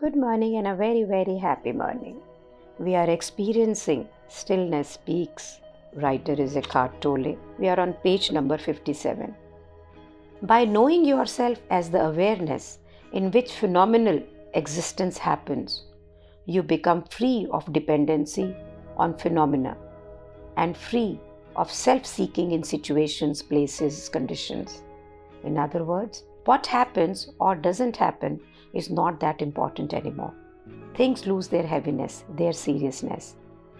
Good morning and a very, very happy morning. We are experiencing Stillness Speaks. Writer is Eckhart Tolle. We are on page number 57. By knowing yourself as the awareness in which phenomenal existence happens, you become free of dependency on phenomena and free of self-seeking in situations, places, conditions. In other words, what happens or doesn't happen is not that important anymore. Things lose their heaviness, their seriousness.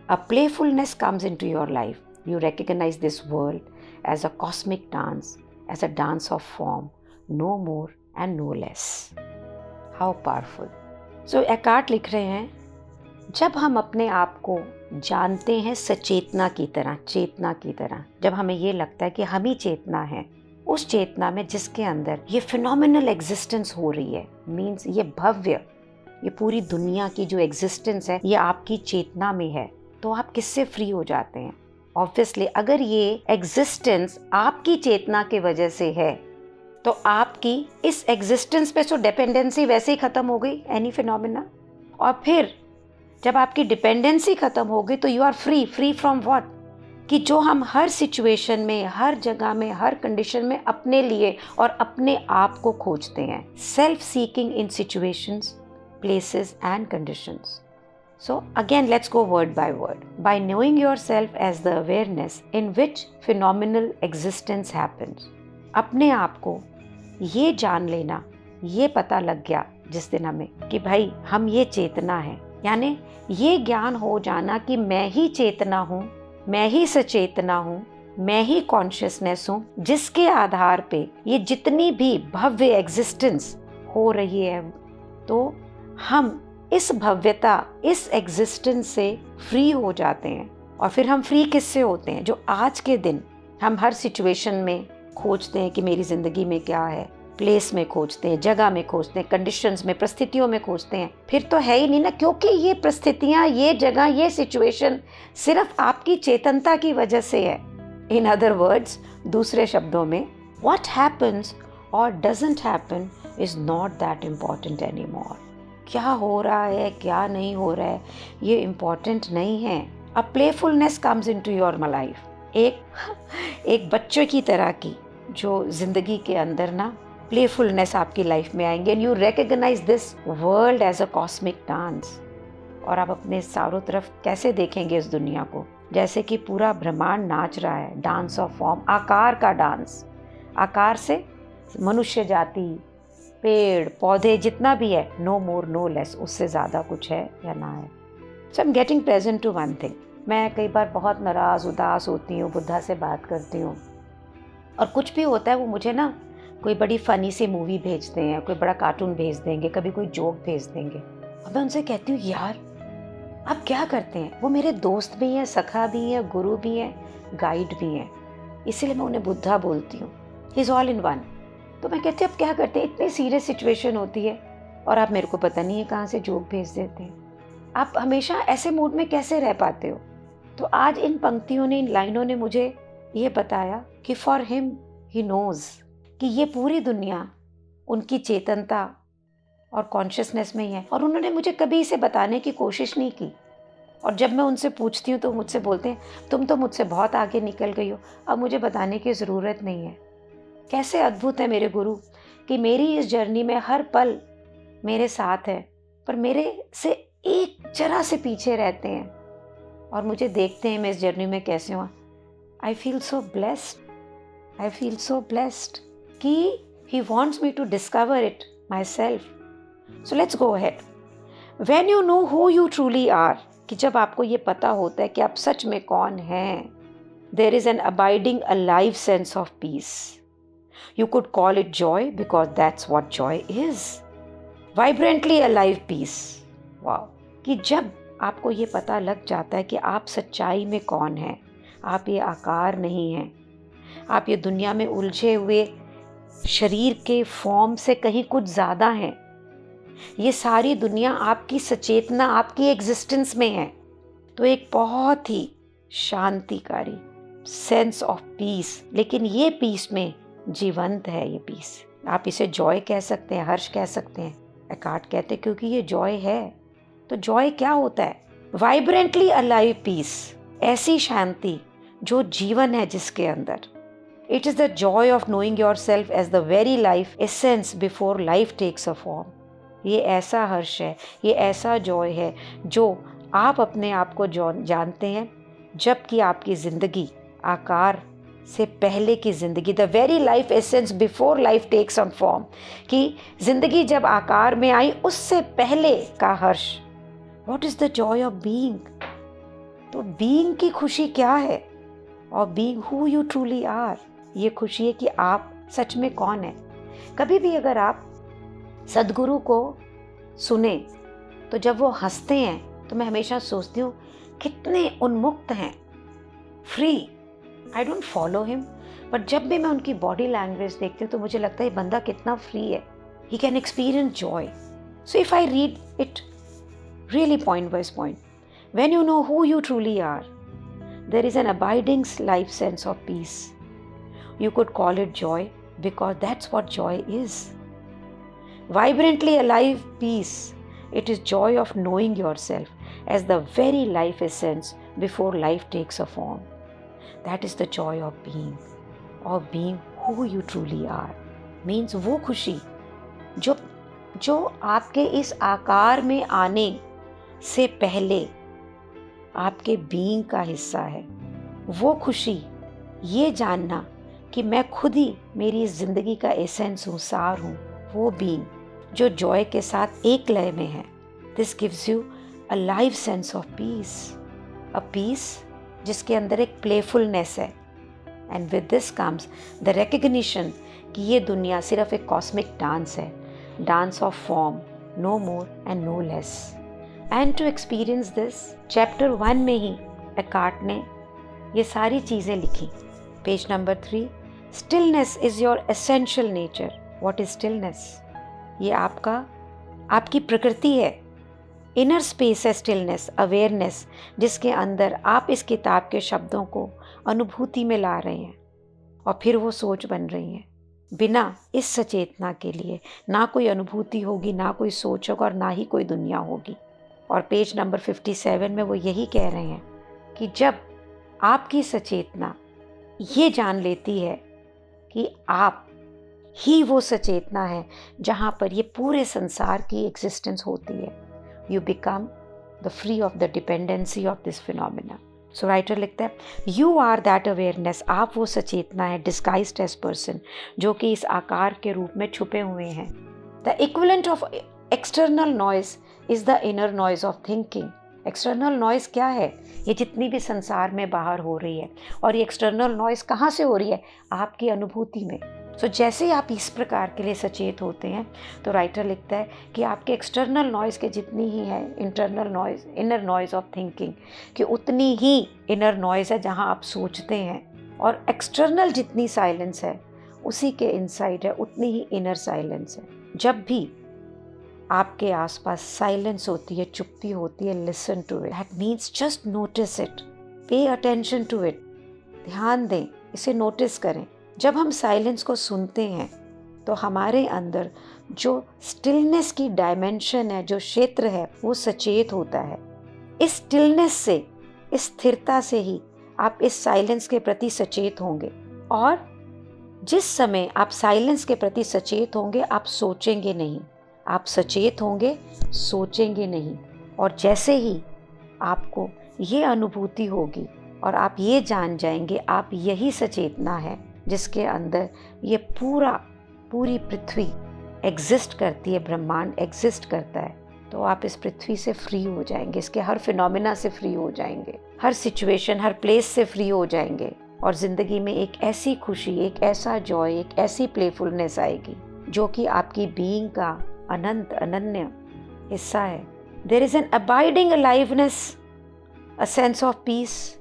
A playfulness comes into your life. You recognize this world as a cosmic dance, as a dance of form, no more and no less. How powerful. So Eckhart लिख रहे हैं, जब हम अपने आप को जानते हैं सचेतना की तरह, चेतना की तरह, जब हमें ये लगता है कि हम ही चेतना है, उस चेतना में जिसके अंदर ये फिनोमिनल एग्जिस्टेंस हो रही है, मीन्स ये भव्य, ये पूरी दुनिया की जो एग्जिस्टेंस है ये आपकी चेतना में है, तो आप किससे फ्री हो जाते हैं? ऑब्वियसली अगर ये एग्जिस्टेंस आपकी चेतना की वजह से है तो आपकी इस एग्जिस्टेंस पे तो डिपेंडेंसी वैसे ही खत्म हो गई, एनी फिनोमिना। और फिर जब आपकी डिपेंडेंसी खत्म हो गई तो you are free from what, कि जो हम हर सिचुएशन में, हर जगह में, हर कंडीशन में अपने लिए और अपने आप को खोजते हैं। Self seeking in situations, places and conditions. So again, let's go word by word. By knowing yourself as the awareness in which phenomenal existence happens. अपने आप को ये जान लेना, ये पता लग गया जिस दिन हमें कि भाई हम ये चेतना है, यानी ये ज्ञान हो जाना कि मैं ही चेतना हूँ, मैं ही सचेतना हूँ, मैं ही कॉन्शियसनेस हूँ, जिसके आधार पे ये जितनी भी भव्य एग्जिस्टेंस हो रही है, तो हम इस भव्यता, इस एग्जिस्टेंस से फ्री हो जाते हैं। और फिर हम फ्री किससे होते हैं? जो आज के दिन हम हर सिचुएशन में खोजते हैं कि मेरी ज़िंदगी में क्या है, प्लेस में खोजते हैं, जगह में खोजते हैं, कंडीशंस में, परिस्थितियों में खोजते हैं, फिर तो है ही नहीं ना, क्योंकि ये परिस्थितियाँ, ये जगह, ये सिचुएशन सिर्फ आपकी चेतनता की वजह से है। इन अदर वर्ड्स, दूसरे शब्दों में, व्हाट हैपन्स और doesn't happen is not that important any more. क्या हो रहा है, क्या नहीं हो रहा है, ये इम्पॉर्टेंट नहीं है। A playfulness comes into your life, एक बच्चे की तरह की जो ज़िंदगी के अंदर ना प्लेफुलनेस आपकी लाइफ में आएंगे, and you recognise this world as a cosmic dance. और आप अपने चारों तरफ कैसे देखेंगे इस दुनिया को? जैसे कि पूरा ब्रह्मांड नाच रहा है, डांस ऑफ फॉर्म, आकार का डांस। आकार से मनुष्य जाति, पेड़ पौधे, जितना भी है, नो मोर नो लेस, उससे ज़्यादा कुछ है या ना है। So I am getting present to one thing. मैं कई बार बहुत नाराज़, उदास होती हूँ, बुद्धा से बात करती हूँ, और कुछ भी होता है वो मुझे ना कोई बड़ी फ़नी सी मूवी भेजते हैं, कोई बड़ा कार्टून भेज देंगे, कभी कोई जोक भेज देंगे, और मैं उनसे कहती हूँ यार आप क्या करते हैं? वो मेरे दोस्त भी हैं, सखा भी हैं, गुरु भी हैं, गाइड भी हैं, इसीलिए मैं उन्हें बुद्धा बोलती हूँ। He is all in one. तो मैं कहती हूँ आप क्या करते हैं? इतनी सीरियस सिचुएशन होती है और आप मेरे को पता नहीं है कहाँ से जोक भेज देते हैं। आप हमेशा ऐसे मूड में कैसे रह पाते हो? तो आज इन पंक्तियों ने, इन लाइनों ने मुझे ये बताया कि फॉर हिम ही नोज़ कि ये पूरी दुनिया उनकी चेतनता और कॉन्शियसनेस में ही है, और उन्होंने मुझे कभी इसे बताने की कोशिश नहीं की। और जब मैं उनसे पूछती हूँ तो मुझसे बोलते हैं तुम तो मुझसे बहुत आगे निकल गई हो, अब मुझे बताने की ज़रूरत नहीं है। कैसे अद्भुत है मेरे गुरु कि मेरी इस जर्नी में हर पल मेरे साथ है, पर मेरे से एक जरा से पीछे रहते हैं और मुझे देखते हैं मैं इस जर्नी में कैसे हूँ। आई फील सो ब्लेस्ड कि he wants me to discover it myself. So let's go ahead. When you know who you truly are, कि जब आपको ये पता होता है कि आप सच में कौन हैं, there is an abiding alive sense of peace. You could call it joy because that's what joy is. Vibrantly alive peace. Wow. कि जब आपको ये पता लग जाता है कि आप सच्चाई में कौन हैं, आप ये आकार नहीं हैं, आप ये दुनिया में उलझे हुए शरीर के फॉर्म से कहीं कुछ ज़्यादा हैं, ये सारी दुनिया आपकी सचेतना, आपकी एग्जिस्टेंस में है, तो एक बहुत ही शांतिकारी सेंस ऑफ पीस। लेकिन ये पीस में जीवंत है, ये पीस। आप इसे जॉय कह सकते हैं, हर्ष कह सकते हैं, एकार्ट कहते क्योंकि ये जॉय है। तो जॉय क्या होता है? वाइब्रेंटली अलाइव पीस, ऐसी शांति जो जीवन है जिसके अंदर। It is the joy of knowing yourself as the very life essence before life takes a form. ये ऐसा हर्ष है, ये ऐसा जॉय है जो आप अपने आप को जानते हैं जबकि आपकी ज़िंदगी आकार से पहले की ज़िंदगी, the very life essence before life takes on form, कि ज़िंदगी जब आकार में आई उससे पहले का हर्ष। What is the joy of being? तो बीइंग की खुशी क्या है? और being who you truly are, ये खुशी है कि आप सच में कौन है। कभी भी अगर आप सदगुरु को सुने तो जब वो हंसते हैं तो मैं हमेशा सोचती हूँ कितने उन्मुक्त हैं, free. I don't follow him, but जब भी मैं उनकी बॉडी लैंग्वेज देखती हूँ तो मुझे लगता है ये बंदा कितना फ्री है। He can experience joy. So if I read it really point by point, when you know who you truly are, there is an abiding life sense of peace. You could call it joy because that's what joy is. Vibrantly alive peace. It is joy of knowing yourself as the very life essence before life takes a form. That is the joy of being who you truly are. Means वो खुशी जो आपके इस आकार में आने से पहले आपके बीइंग का हिस्सा है। वो खुशी, ये जानना कि मैं खुद ही मेरी इस जिंदगी का एसेंस हूँ, सार हूँ, वो बीइंग जो जॉय के साथ एक लय में है। This gives you a live sense of peace, a peace जिसके अंदर एक प्लेफुलनेस है। And with this comes the recognition कि ये दुनिया सिर्फ एक कॉस्मिक डांस है, dance of form, no more and no less. And to experience this, chapter 1 में ही एकार्ट ने ये सारी चीज़ें लिखी। Page number 3, stillness is your essential nature. What is stillness? ये आपकी प्रकृति है, इनर स्पेस है स्टिलनेस, अवेयरनेस, जिसके अंदर आप इस किताब के शब्दों को अनुभूति में ला रहे हैं और फिर वो सोच बन रही हैं। बिना इस सचेतना के लिए ना कोई अनुभूति होगी, ना कोई सोच होगा और ना ही कोई दुनिया होगी। और पेज नंबर 57 में वो यही कह रहे हैं कि जब आपकी सचेतना ये जान लेती है कि आप ही वो सचेतना है जहाँ पर ये पूरे संसार की एग्जिस्टेंस होती है, you become the free of the dependency of this phenomena. So writer लिखता है, यू आर दैट अवेयरनेस, आप वो सचेतना है डिस्गाइज्ड एज पर्सन जो कि इस आकार के रूप में छुपे हुए हैं। The equivalent of external noise is the inner noise of thinking. External noise क्या है? ये जितनी भी संसार में बाहर हो रही है, और ये एक्सटर्नल नॉइज़ कहाँ से हो रही है? आपकी अनुभूति में। सो जैसे ही आप इस प्रकार के लिए सचेत होते हैं तो राइटर लिखता है कि आपके एक्सटर्नल नॉइज़ के जितनी ही है internal noise, inner noise of thinking कि उतनी ही इनर नॉइज़ है जहाँ आप सोचते हैं, और एक्सटर्नल जितनी साइलेंस है उसी के इनसाइड है उतनी ही इनर साइलेंस है। जब भी आपके आसपास साइलेंस होती है, चुप्पी होती है, listen to it. That means just notice it, pay attention to it, ध्यान दें, इसे नोटिस करें। जब हम साइलेंस को सुनते हैं तो हमारे अंदर जो स्टिलनेस की डायमेंशन है, जो क्षेत्र है, वो सचेत होता है। इस स्टिलनेस से, इस स्थिरता से ही आप इस साइलेंस के प्रति सचेत होंगे, और जिस समय आप साइलेंस के प्रति सचेत होंगे आप सोचेंगे नहीं, आप सचेत होंगे, सोचेंगे नहीं। और जैसे ही आपको ये अनुभूति होगी और आप ये जान जाएंगे आप यही सचेतना है जिसके अंदर ये पूरी पृथ्वी एग्जिस्ट करती है, ब्रह्मांड एग्जिस्ट करता है, तो आप इस पृथ्वी से फ्री हो जाएंगे, इसके हर फिनोमिना से फ्री हो जाएंगे, हर सिचुएशन, हर प्लेस से फ्री हो जाएंगे, और ज़िंदगी में एक ऐसी खुशी, एक ऐसा जॉय, एक ऐसी प्लेफुलनेस आएगी जो कि आपकी बीइंग का अनंत अनन्य हिस्सा है। There is an abiding aliveness, a sense of peace,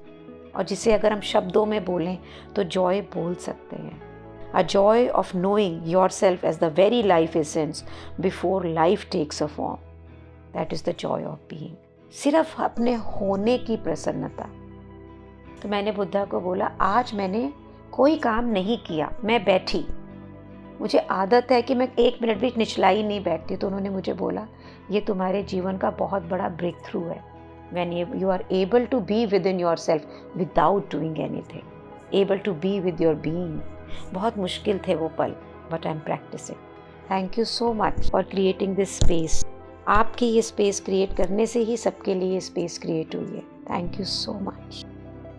और जिसे अगर हम शब्दों में बोलें तो जॉय बोल सकते हैं। A joy of knowing yourself as the very life essence before life takes a form, that is the joy of being. सिर्फ अपने होने की प्रसन्नता। तो मैंने बुद्धा को बोला, आज मैंने कोई काम नहीं किया, मैं बैठी, मुझे आदत है कि मैं 1 मिनट भी निचलाई नहीं बैठती। तो उन्होंने मुझे बोला, ये तुम्हारे जीवन का बहुत बड़ा ब्रेक थ्रू है। When you are able to be within yourself without doing anything, able to be with your being. बहुत मुश्किल थे वो पल, but I'm practicing. Thank you so much for creating this space. आपकी ये स्पेस क्रिएट करने से ही सबके लिए ये स्पेस क्रिएट हुई है। Thank you so much.